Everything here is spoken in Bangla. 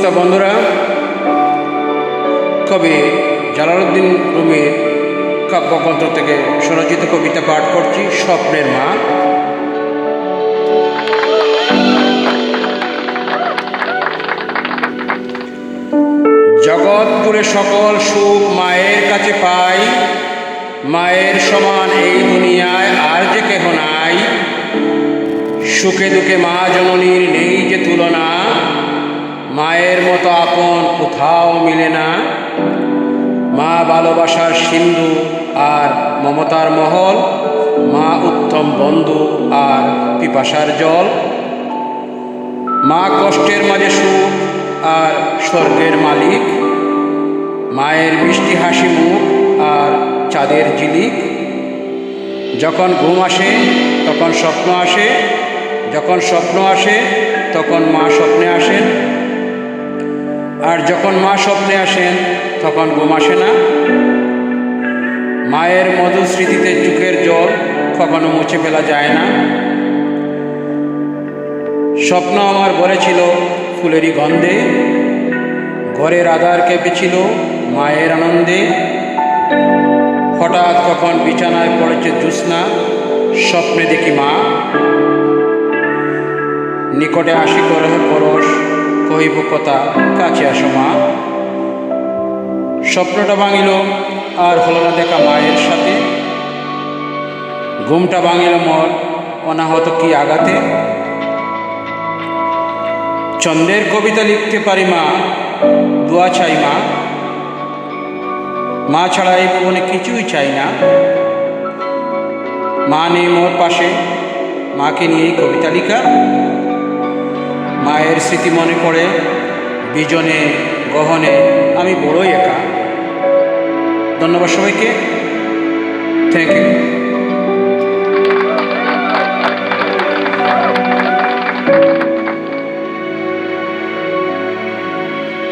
শ্রোতা বন্ধুরা, কবি জালালউদ্দিন রুমির কাব্যগ্রন্থ থেকে স্বরচিত কবিতা পাঠ করছি, স্বপ্নের মা। জগৎ জুড়ে সকল সুখ মায়ের কাছে পাই, মায়ের সমান এই দুনিয়ায় আর যে কেহ নাই। সুখে দুঃখে মা জননীর নেই যে তুলনা, মায়ের মতো আপন কোথাও মিলে না। মা ভালোবাসার সিন্ধু আর মমতার মহল, মা উত্তম বন্ধু আর পিপাসার জল। মা কষ্টের মাঝে সুখ আর স্বর্গের মালিক, মায়ের মিষ্টি হাসি মুখ আর চাঁদের ঝিলিক। যখন ঘুম আসে তখন স্বপ্ন আসে, যখন স্বপ্ন আসে তখন মা স্বপ্নে আসেন, আর যখন মা স্বপ্নে আসেন তখন ঘুম আসে না। মায়ের মধুর স্মৃতিতে চোখের জল কখনো মুছে ফেলা যায় না। স্বপ্ন আমার ভরে ছিল ফুলেরই গন্ধে, ঘরের আধার কেঁপেছিল মায়ের আনন্দে। হঠাৎ কখন বিছানায় পড়েছে জ্যোৎস্না, স্বপ্নে দেখি মা। নিকটে আসি করহ পরশ, কহিব কথা কাছে আসো মা। স্বপ্নটা ভাঙিল আর হলো না দেখা মায়ের সাথে, ঘুমটা ভাঙিল মোর অনাহত কি আঘাতে। ছন্দের কবিতা লিখতে পারি মা, দোয়া চাই মা। মা ছাড়া এই ভুবনে কিছুই চাই না। মা নেই মোর পাশে, মাকে নিয়েই কবিতা লিখা। মায়ের স্মৃতি মনে পড়ে বিজনে গহনে, আমি বড়ই একা। ধন্যবাদ সবাইকে, থ্যাংক ইউ।